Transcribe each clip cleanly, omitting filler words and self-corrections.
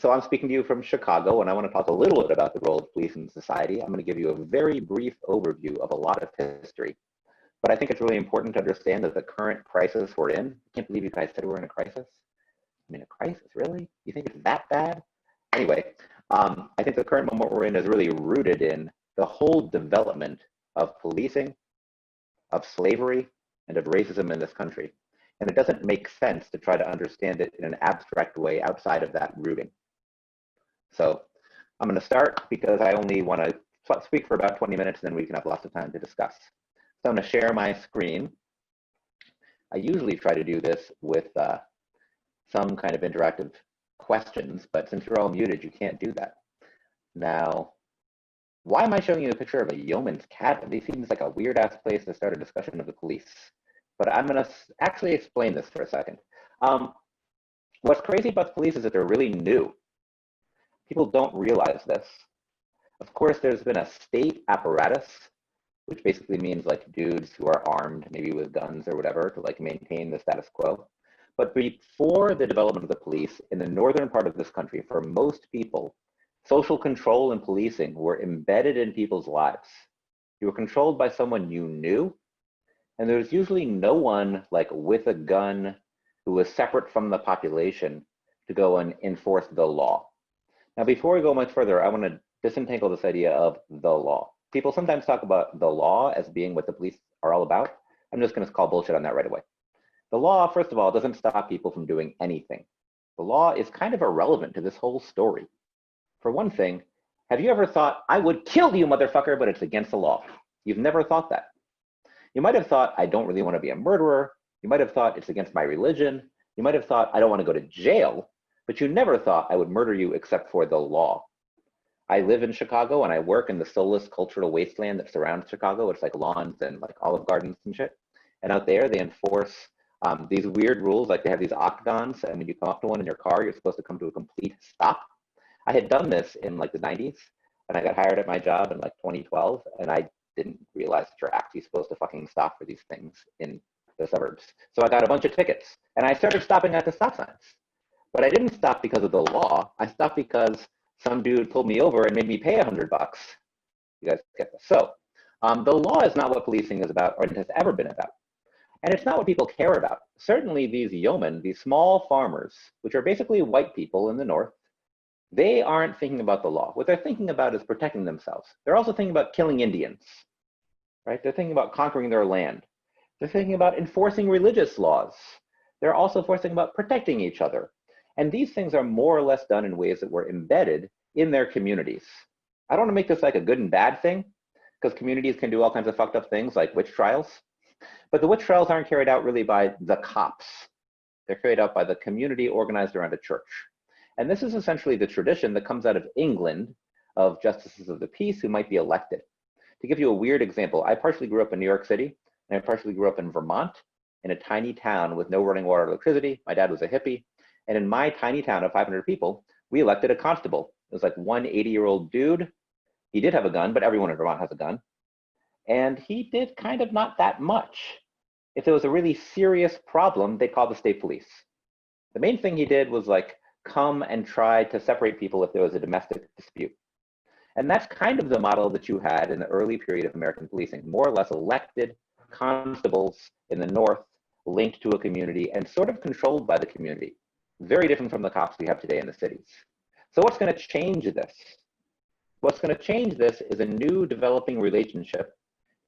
So I'm speaking to you from Chicago, and I want to talk a little bit about the role of police in society. I'm going to give you a very brief overview of a lot of history. But I think it's really important to understand that the current crisis we're in, I can't believe you guys said we're in a crisis. I mean, a crisis, really? You think it's that bad? Anyway, I think the current moment we're in is really rooted in the whole development of policing, of slavery, and of racism in this country. And it doesn't make sense to try to understand it in an abstract way outside of that rooting. So I'm going to start because I only want to speak for about 20 minutes, and then we can have lots of time to discuss. So I'm going to share my screen. I usually try to do this with some kind of interactive questions, but since you're all muted, you can't do that. Now, why am I showing you a picture of a yeoman's cabin? This seems like a weird ass place to start a discussion of the police, but I'm going to actually explain this for a second. What's crazy about the police is that they're really new. People don't realize this. Of course, there's been a state apparatus, which basically means like dudes who are armed, maybe with guns or whatever, to like maintain the status quo. But before the development of the police in the northern part of this country, for most people, social control and policing were embedded in people's lives. You were controlled by someone you knew, and there was usually no one like with a gun who was separate from the population to go and enforce the law. Now, before we go much further, I want to disentangle this idea of the law. People sometimes talk about the law as being what the police are all about. I'm just going to call bullshit on that right away. The law, first of all, doesn't stop people from doing anything. The law is kind of irrelevant to this whole story. For one thing, have you ever thought, I would kill you, motherfucker, but it's against the law? You've never thought that. You might have thought, I don't really want to be a murderer. You might have thought it's against my religion. You might have thought, I don't want to go to jail. But you never thought I would murder you except for the law. I live in Chicago and I work in the soulless cultural wasteland that surrounds Chicago. It's like lawns and like Olive Gardens and shit. And out there, they enforce these weird rules, like they have these octagons, and when you come up to one in your car, you're supposed to come to a complete stop. I had done this in like the 90s, and I got hired at my job in like 2012, and I didn't realize that you're actually supposed to fucking stop for these things in the suburbs. So I got a bunch of tickets, and I started stopping at the stop signs. But I didn't stop because of the law. I stopped because some dude pulled me over and made me pay $100. You guys get this? So the law is not what policing is about, or it has ever been about. And it's not what people care about. Certainly these yeomen, these small farmers, which are basically white people in the north, they aren't thinking about the law. What they're thinking about is protecting themselves. They're also thinking about killing Indians, right? They're thinking about conquering their land. They're thinking about enforcing religious laws. They're also thinking about protecting each other. And these things are more or less done in ways that were embedded in their communities. I don't want to make this like a good and bad thing, because communities can do all kinds of fucked up things like witch trials. But the witch trials aren't carried out really by the cops. They're carried out by the community organized around a church. And this is essentially the tradition that comes out of England of justices of the peace who might be elected. To give you a weird example, I partially grew up in New York City, and I partially grew up in Vermont, in a tiny town with no running water or electricity. My dad was a hippie. And in my tiny town of 500 people, we elected a constable. It was like one 80-year-old dude. He did have a gun, but everyone in Vermont has a gun. And he did kind of not that much. If there was a really serious problem, they'd call the state police. The main thing he did was like come and try to separate people if there was a domestic dispute. And that's kind of the model that you had in the early period of American policing, more or less elected constables in the north linked to a community and sort of controlled by the community. Very different from the cops we have today in the cities. So what's going to change this? What's going to change this is a new developing relationship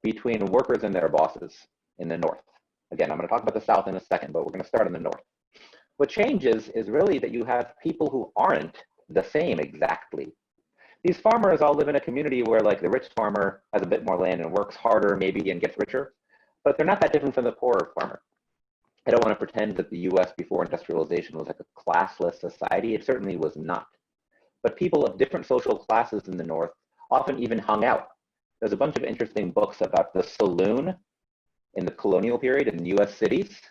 between workers and their bosses in the north. Again, I'm going to talk about the south in a second, but we're going to start in the north. What changes is really that you have people who aren't the same exactly. These farmers all live in a community where like the rich farmer has a bit more land and works harder maybe and gets richer, but they're not that different from the poorer farmer. I don't want to pretend that the US before industrialization was like a classless society. It certainly was not. But people of different social classes in the north often even hung out. There's a bunch of interesting books about the saloon in the colonial period in US cities.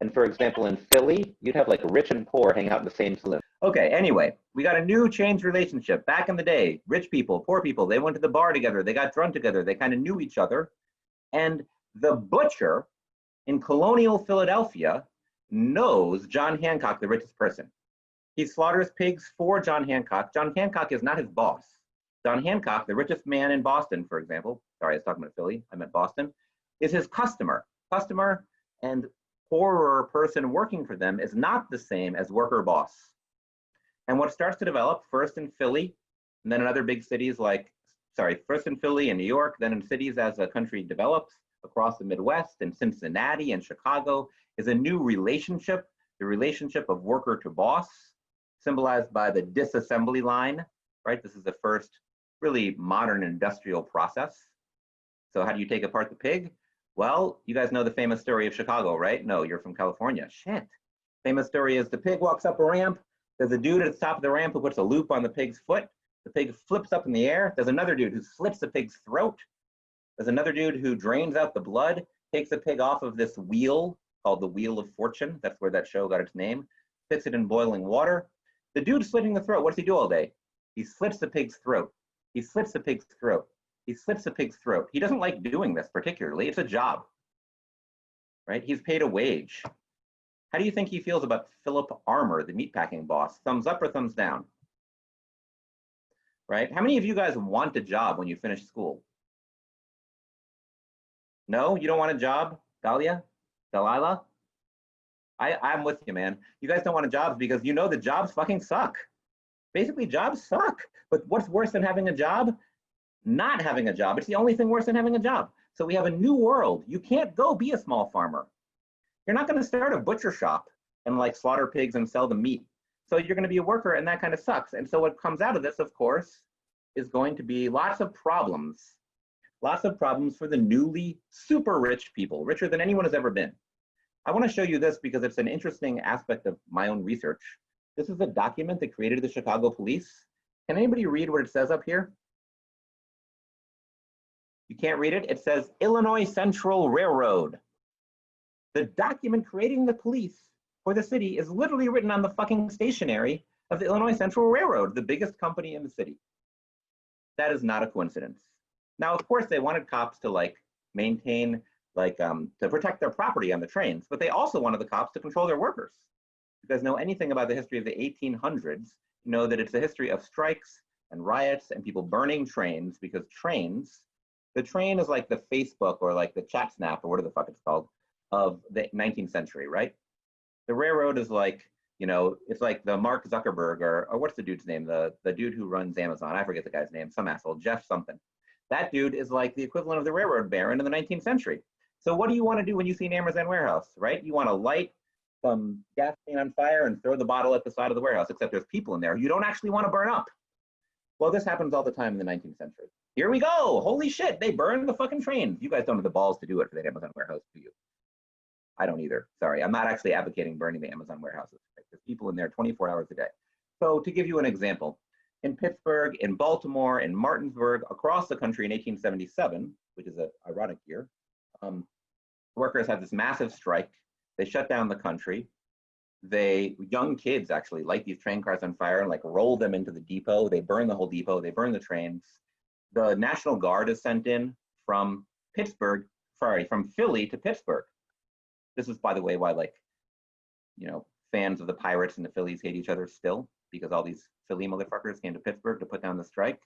And for example, in Philly, you'd have like rich and poor hang out in the same saloon. Okay, anyway, we got a new changed relationship. Back in the day, rich people, poor people, they went to the bar together, they got drunk together, they kind of knew each other. And the butcher in colonial Philadelphia knows John Hancock, the richest person. He slaughters pigs for John Hancock. John Hancock is not his boss. John Hancock, the richest man in Boston, for example, sorry, I was talking about Philly, I meant Boston, is his customer. Customer and poorer person working for them is not the same as worker boss. And what starts to develop first in Philly, and then in other big cities like, first in Philly and New York, then in cities as the country develops across the Midwest and Cincinnati and Chicago, is a new relationship, the relationship of worker to boss, symbolized by the disassembly line, right? This is the first really modern industrial process. So how do you take apart the pig? Well, you guys know the famous story of Chicago, right? No, you're from California. Shit. Famous story is the pig walks up a ramp. There's a dude at the top of the ramp who puts a loop on the pig's foot. The pig flips up in the air. There's another dude who slits the pig's throat. There's another dude who drains out the blood, takes the pig off of this wheel called the Wheel of Fortune. That's where that show got its name. Sits it in boiling water. The dude slitting the throat, what does he do all day? He slits the pig's throat. He slits the pig's throat. He slits the pig's throat. He doesn't like doing this particularly. It's a job, right? He's paid a wage. How do you think he feels about Philip Armour, the meatpacking boss? Thumbs up or thumbs down? Right? How many of you guys want a job when you finish school? No, you don't want a job? Dahlia? Delilah? I'm with you, man. You guys don't want a job because you know the jobs fucking suck. Basically, jobs suck. But what's worse than having a job? Not having a job. It's the only thing worse than having a job. So we have a new world. You can't go be a small farmer. You're not going to start a butcher shop and like slaughter pigs and sell the meat. So you're going to be a worker, and that kind of sucks. And so what comes out of this, of course, is going to be lots of problems. Lots of problems for the newly super rich people, richer than anyone has ever been. I want to show you this because it's an interesting aspect of my own research. This is a document that created the Chicago police. Can anybody read what it says up here? You can't read it? It says Illinois Central Railroad. The document creating the police for the city is literally written on the fucking stationery of the Illinois Central Railroad, the biggest company in the city. That is not a coincidence. Now, of course, they wanted cops to like maintain, to protect their property on the trains, but they also wanted the cops to control their workers. If you guys know anything about the history of the 1800s, you know that it's a history of strikes and riots and people burning trains because the train is like the Facebook or like the chat snap or whatever the fuck it's called of the 19th century, right? The railroad is like, you know, it's like the Mark Zuckerberg or what's the dude's name? The dude who runs Amazon. I forget the guy's name, some asshole, Jeff something. That dude is like the equivalent of the railroad baron in the 19th century. So what do you want to do when you see an Amazon warehouse, right? You want to light some gasoline on fire and throw the bottle at the side of the warehouse, except there's people in there you don't actually want to burn up. Well, this happens all the time in the 19th century. Here we go. Holy shit, they burned the fucking trains. You guys don't have the balls to do it for the Amazon warehouse, do you? I don't either. Sorry, I'm not actually advocating burning the Amazon warehouses. Right? There's people in there 24 hours a day. So to give you an example, in Pittsburgh, in Baltimore, in Martinsburg, across the country in 1877, which is an ironic year, workers had this massive strike. They shut down the country. Young kids actually light these train cars on fire and like roll them into the depot. They burn the whole depot. They burn the trains. The National Guard is sent in from from Philly to Pittsburgh. This is, by the way, why fans of the Pirates and the Phillies hate each other still, because all these Philly motherfuckers came to Pittsburgh to put down the strike.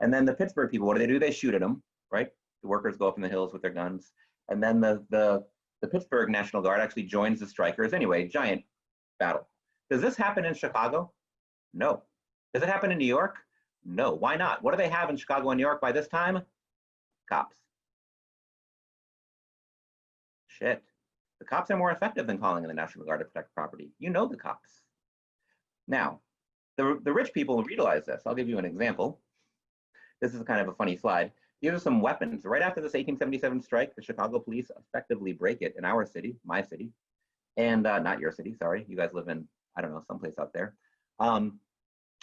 And then the Pittsburgh people, what do? They shoot at them, right? The workers go up in the hills with their guns. And then the Pittsburgh National Guard actually joins the strikers. Anyway, giant battle. Does this happen in Chicago? No. Does it happen in New York? No. Why not? What do they have in Chicago and New York by this time? Cops. Shit. The cops are more effective than calling in the National Guard to protect property. You know the cops. Now, the rich people realize this. I'll give you an example. This is kind of a funny slide. These are some weapons. Right after this 1877 strike, the Chicago police effectively break it in our city, my city, and not your city, sorry. You guys live in, I don't know, someplace out there.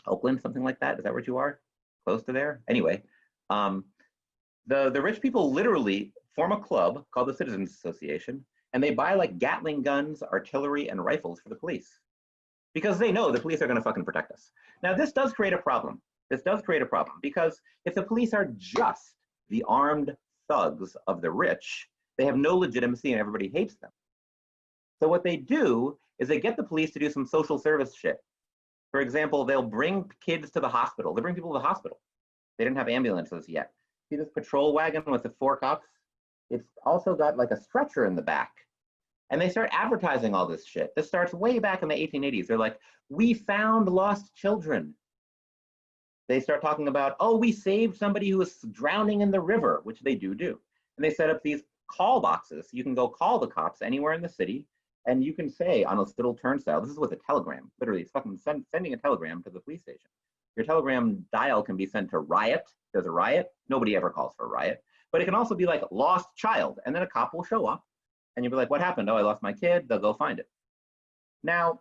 Oakland, something like that. Is that where you are? Close to there? Anyway, the rich people literally form a club called the Citizens Association, and they buy like Gatling guns, artillery, and rifles for the police because they know the police are going to fucking protect us. Now, this does create a problem. This does create a problem because if the police are just the armed thugs of the rich, they have no legitimacy and everybody hates them. So what they do is they get the police to do some social service shit. For example, they'll bring kids to the hospital. They bring people to the hospital. They didn't have ambulances yet. See this patrol wagon with the 4 cops? It's also got like a stretcher in the back. And they start advertising all this shit. This starts way back in the 1880s. They're like, we found lost children. They start talking about, oh, we saved somebody who was drowning in the river, which they do. And they set up these call boxes. You can go call the cops anywhere in the city, and you can say on a little turnstile, this is with a telegram, literally, it's fucking sending a telegram to the police station. Your telegram dial can be sent to riot. There's a riot. Nobody ever calls for a riot. But it can also be like lost child, and then a cop will show up, and you'll be like, what happened? Oh, I lost my kid. They'll go find it. Now,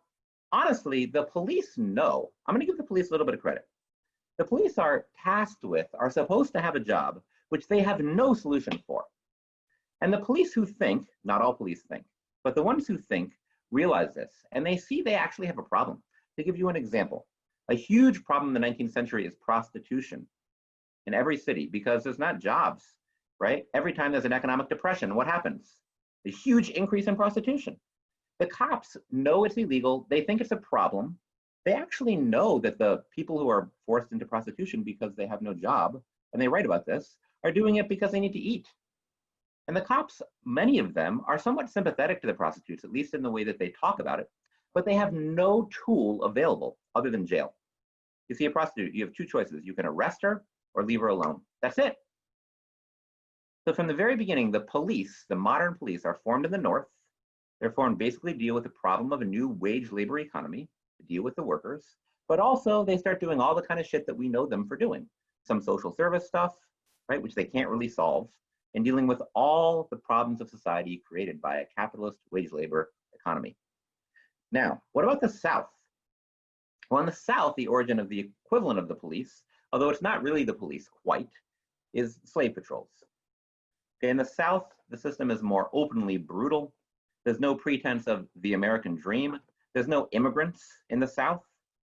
honestly, the police know. I'm going to give the police a little bit of credit. The police are supposed to have a job which they have no solution for. And the police who think, not all police think, but the ones who think realize this, and they see they actually have a problem. To give you an example, a huge problem in the 19th century is prostitution in every city because there's not jobs, right? Every time there's an economic depression, what happens? A huge increase in prostitution. The cops know it's illegal. They think it's a problem. They actually know that the people who are forced into prostitution because they have no job, and they write about this, are doing it because they need to eat. And the cops, many of them, are somewhat sympathetic to the prostitutes, at least in the way that they talk about it, but they have no tool available other than jail. You see a prostitute, you have 2 choices. You can arrest her or leave her alone. That's it. So from the very beginning, the police, the modern police, are formed in the North. They're formed basically to deal with the problem of a new wage labor economy, to deal with the workers, but also they start doing all the kind of shit that we know them for doing. Some social service stuff, right, which they can't really solve, and dealing with all the problems of society created by a capitalist wage labor economy. Now, what about the South? Well, in the South, the origin of the equivalent of the police, although it's not really the police quite, is slave patrols. In the South, the system is more openly brutal. There's no pretense of the American dream. There's no immigrants in the South,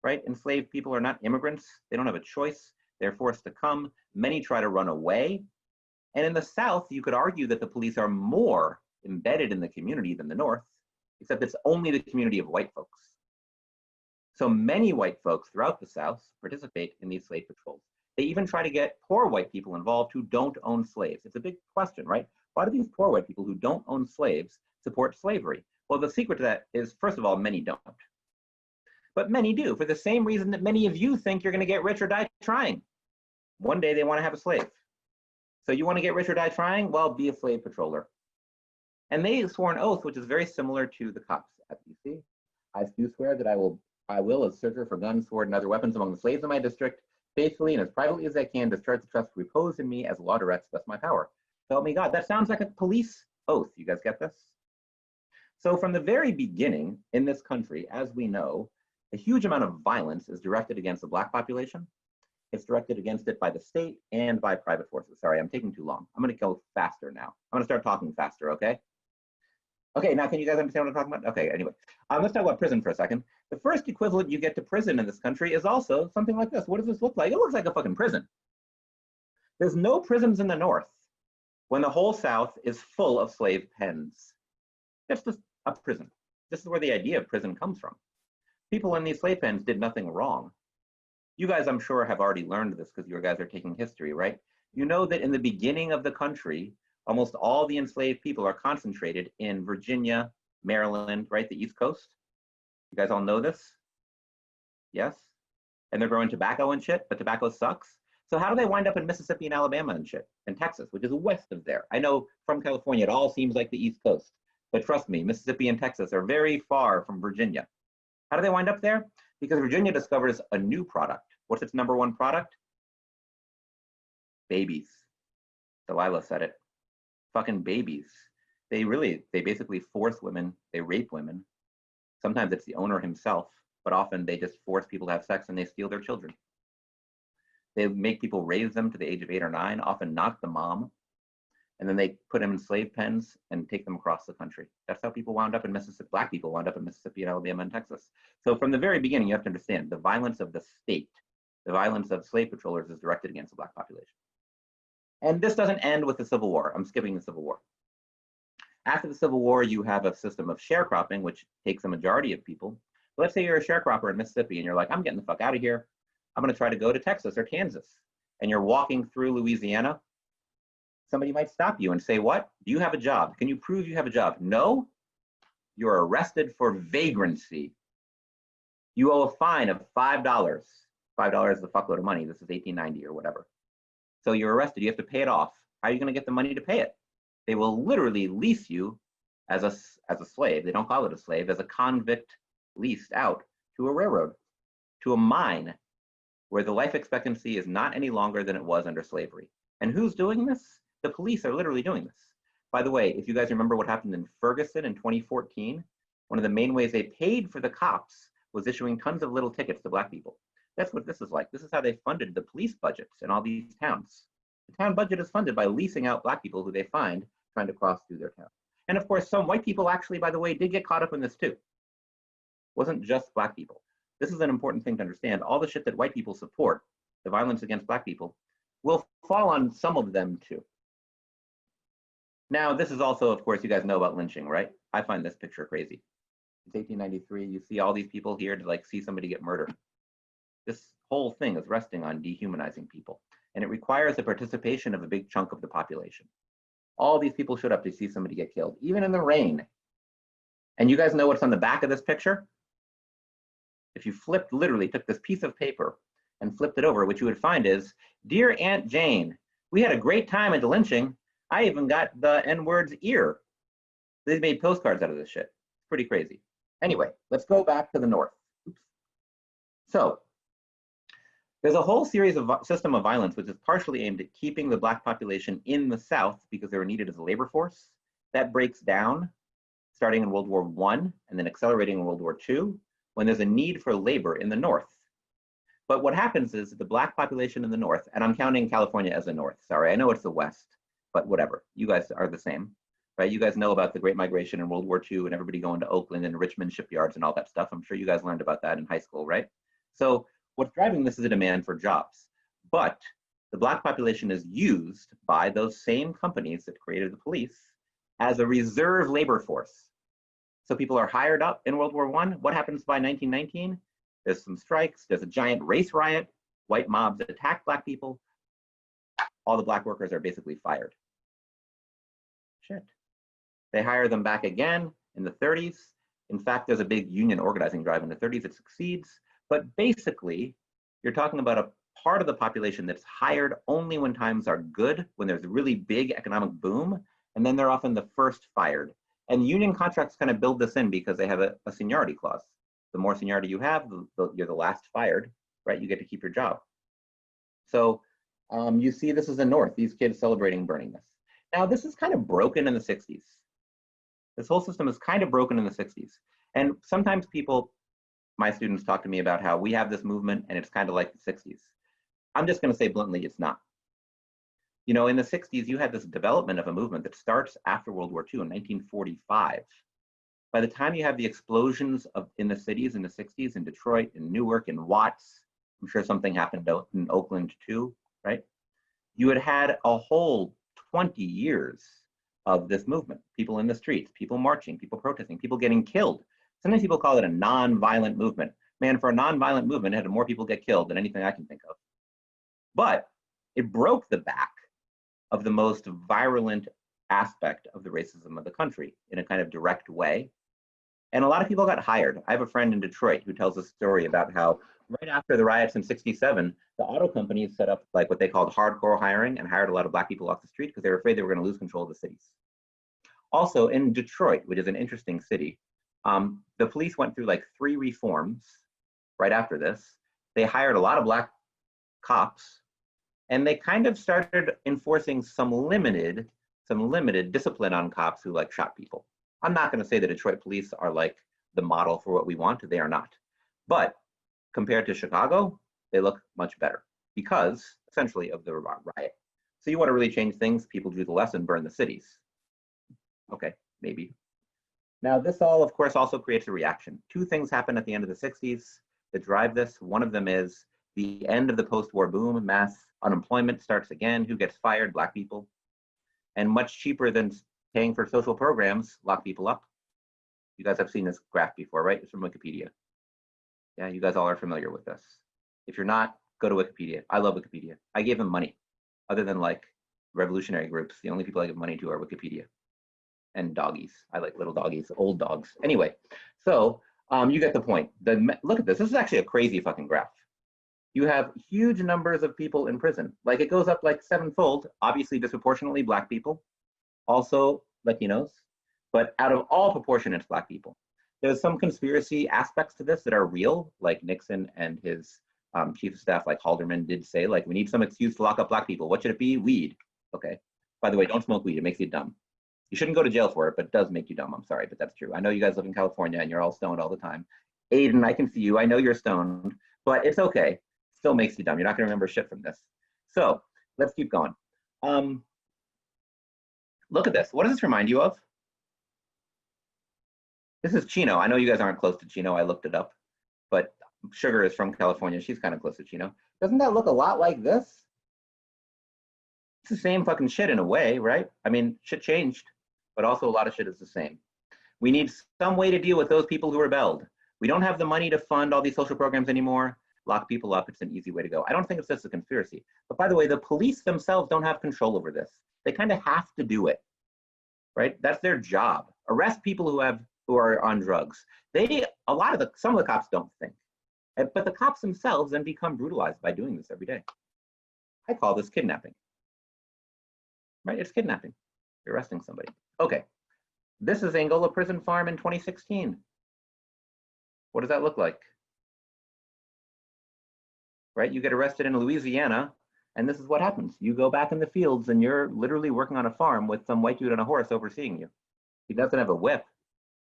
right? Enslaved people are not immigrants. They don't have a choice. They're forced to come. Many try to run away. And in the South, you could argue that the police are more embedded in the community than the North, except it's only the community of white folks. So many white folks throughout the South participate in these slave patrols. They even try to get poor white people involved who don't own slaves. It's a big question, right? Why do these poor white people who don't own slaves support slavery? Well, the secret to that is, first of all, many don't. But many do, for the same reason that many of you think you're going to get rich or die trying. One day they want to have a slave. So you want to get rich or die trying? Well, be a slave patroller. And they swore an oath, which is very similar to the cops at BC. I do swear that I will, as searcher for guns, sword, and other weapons among the slaves of my district, faithfully and as privately as I can, discharge the trust reposed in me as law directs, thus my power. So help me God. That sounds like a police oath. You guys get this? So from the very beginning in this country, as we know, a huge amount of violence is directed against the Black population. It's directed against it by the state and by private forces. Sorry, I'm taking too long. I'm going to go faster now. I'm going to start talking faster, okay? Okay, now can you guys understand what I'm talking about? Okay, anyway, let's talk about prison for a second. The first equivalent you get to prison in this country is also something like this. What does this look like? It looks like a fucking prison. There's no prisons in the North when the whole South is full of slave pens. It's just a prison. This is where the idea of prison comes from. People in these slave pens did nothing wrong. You guys, I'm sure, have already learned this because you guys are taking history, right? You know that in the beginning of the country, almost all the enslaved people are concentrated in Virginia, Maryland, right, the East Coast. You guys all know this? Yes? And they're growing tobacco and shit, but tobacco sucks. So how do they wind up in Mississippi and Alabama and shit, and Texas, which is west of there? I know from California, it all seems like the East Coast, but trust me, Mississippi and Texas are very far from Virginia. How do they wind up there? Because Virginia discovers a new product. What's its #1 product? Babies. Delilah said it. Fucking babies. They basically force women, they rape women. Sometimes it's the owner himself, but often they just force people to have sex and they steal their children. They make people raise them to the age of 8 or 9, often not the mom. And then they put them in slave pens and take them across the country. That's how people wound up in Mississippi. Black people wound up in Mississippi and Alabama and Texas. So from the very beginning, you have to understand the violence of the state, the violence of slave patrollers is directed against the Black population. And this doesn't end with the Civil War. I'm skipping the Civil War. After the Civil War, you have a system of sharecropping, which takes a majority of people, let's say you're a sharecropper in Mississippi and you're like, I'm getting the fuck out of here. I'm going to try to go to Texas or Kansas. And you're walking through Louisiana. Somebody might stop you and say, what? Do you have a job? Can you prove you have a job? No, you're arrested for vagrancy. You owe a fine of $5. $5 is a fuckload of money. This is 1890 or whatever. So you're arrested. You have to pay it off. How are you going to get the money to pay it? They will literally lease you as a slave. They don't call it a slave, as a convict leased out to a railroad, to a mine, where the life expectancy is not any longer than it was under slavery. And who's doing this? The police are literally doing this. By the way, if you guys remember what happened in Ferguson in 2014, one of the main ways they paid for the cops was issuing tons of little tickets to Black people. That's what this is like. This is how they funded the police budgets in all these towns. The town budget is funded by leasing out Black people who they find trying to cross through their town. And of course, some white people actually, by the way, did get caught up in this too. It wasn't just Black people. This is an important thing to understand. All the shit that white people support, the violence against Black people, will fall on some of them too. Now, this is also, of course, you guys know about lynching, right? I find this picture crazy. It's 1893. You see all these people here to like see somebody get murdered. This whole thing is resting on dehumanizing people, and it requires the participation of a big chunk of the population. All these people showed up to see somebody get killed, even in the rain. And you guys know what's on the back of this picture? If you flipped, literally took this piece of paper and flipped it over, what you would find is, "Dear Aunt Jane, we had a great time at the lynching. I even got the N-word's ear." They made postcards out of this shit. It's pretty crazy. Anyway, let's go back to the north. Oops. So there's a whole series of system of violence which is partially aimed at keeping the Black population in the South because they were needed as a labor force. That breaks down starting in World War I and then accelerating in World War II when there's a need for labor in the North. But what happens is the Black population in the North, and I'm counting California as the North, sorry, I know it's the West, but whatever, you guys are the same, right? You guys know about the Great Migration in World War II and everybody going to Oakland and Richmond shipyards and all that stuff. I'm sure you guys learned about that in high school, right? So what's driving this is a demand for jobs, but the Black population is used by those same companies that created the police as a reserve labor force. So people are hired up in World War I. What happens by 1919? There's some strikes, there's a giant race riot, white mobs attack Black people. All the Black workers are basically fired. Shit. They hire them back again in the 30s. In fact, there's a big union organizing drive in the 30s that succeeds. But basically, you're talking about a part of the population that's hired only when times are good, when there's a really big economic boom, and then they're often the first fired. And union contracts kind of build this in because they have a seniority clause. The more seniority you have, you're the last fired, right? You get to keep your job. So you see this is the North, these kids celebrating burning this. Now, this is kind of broken in the 60s. This whole system is kind of broken in the 60s. And sometimes people, my students talk to me about how we have this movement and it's kind of like the 60s. I'm just going to say bluntly, it's not. You know, in the 60s, you had this development of a movement that starts after World War II in 1945. By the time you have the explosions in the cities in the 60s, in Detroit, in Newark, in Watts, I'm sure something happened in Oakland too, right? You had a whole 20 years of this movement. People in the streets, people marching, people protesting, people getting killed. Sometimes people call it a non-violent movement. Man, for a non-violent movement, it had more people get killed than anything I can think of. But it broke the back of the most virulent aspect of the racism of the country in a kind of direct way. And a lot of people got hired. I have a friend in Detroit who tells a story about how right after the riots in '67, the auto companies set up like what they called hardcore hiring and hired a lot of Black people off the street because they were afraid they were going to lose control of the cities. Also in Detroit, which is an interesting city, the police went through like 3 reforms right after this. They hired a lot of Black cops, and they kind of started enforcing some limited discipline on cops who like shot people. I'm not going to say the Detroit police are like the model for what we want. They are not. But compared to Chicago, they look much better because essentially of the riot. So you want to really change things, people do the less and burn the cities. Okay, maybe. Now this all, of course, also creates a reaction. 2 things happen at the end of the 60s that drive this. One of them is the end of the post-war boom, mass unemployment starts again. Who gets fired? Black people. And much cheaper than paying for social programs, lock people up. You guys have seen this graph before, right? It's from Wikipedia. Yeah, you guys all are familiar with this. If you're not, go to Wikipedia. I love Wikipedia. I gave them money. Other than like revolutionary groups, the only people I give money to are Wikipedia and doggies. I like little doggies, old dogs. Anyway, so you get the point. Look at this. This is actually a crazy fucking graph. You have huge numbers of people in prison. Like it goes up like 7-fold, obviously disproportionately Black people, also Latinos, but out of all proportion, it's Black people. There's some conspiracy aspects to this that are real, like Nixon and his chief of staff, like Haldeman, did say, like, we need some excuse to lock up Black people. What should it be? Weed. Okay. By the way, don't smoke weed. It makes you dumb. You shouldn't go to jail for it, but it does make you dumb. I'm sorry, but that's true. I know you guys live in California and you're all stoned all the time. Aiden, I can see you. I know you're stoned, but it's okay. Still makes you dumb. You're not going to remember shit from this. So let's keep going. Look at this. What does this remind you of? This is Chino. I know you guys aren't close to Chino. I looked it up, but Sugar is from California. She's kind of close to Chino. Doesn't that look a lot like this? It's the same fucking shit in a way, right? I mean, shit changed, but also a lot of shit is the same. We need some way to deal with those people who rebelled. We don't have the money to fund all these social programs anymore. Lock people up. It's an easy way to go. I don't think it's just a conspiracy. But by the way, the police themselves don't have control over this. They kind of have to do it, right? That's their job. Arrest people who are on drugs. Some of the cops don't think, but the cops themselves then become brutalized by doing this every day. I call this kidnapping, right? It's kidnapping. You're arresting somebody. Okay, this is Angola Prison Farm in 2016. What does that look like? Right, you get arrested in Louisiana, and this is what happens. You go back in the fields and you're literally working on a farm with some white dude on a horse overseeing you. He doesn't have a whip,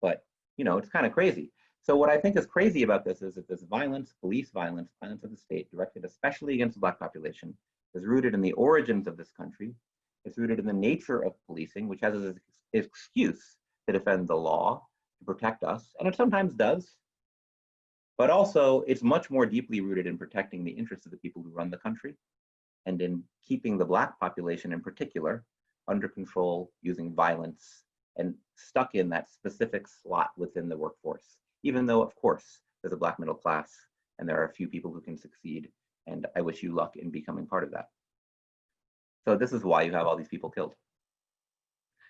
but you know, it's kind of crazy. So what I think is crazy about this is that this violence, police violence, violence of the state directed especially against the Black population is rooted in the origins of this country. It's rooted in the nature of policing, which has an excuse to defend the law, to protect us, and it sometimes does. But also, it's much more deeply rooted in protecting the interests of the people who run the country and in keeping the Black population in particular under control using violence and stuck in that specific slot within the workforce, even though, of course, there's a Black middle class and there are a few people who can succeed, and I wish you luck in becoming part of that. So this is why you have all these people killed.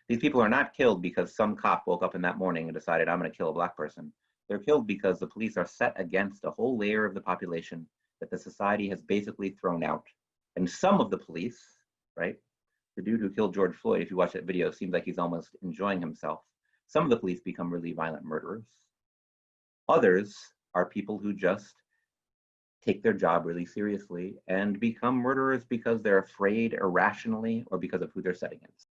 These people are not killed because some cop woke up in that morning and decided, I'm going to kill a Black person. They're killed because the police are set against a whole layer of the population that the society has basically thrown out. And some of the police, right? The dude who killed George Floyd, if you watch that video, seems like he's almost enjoying himself. Some of the police become really violent murderers. Others are people who just take their job really seriously and become murderers because they're afraid irrationally or because of who they're set against.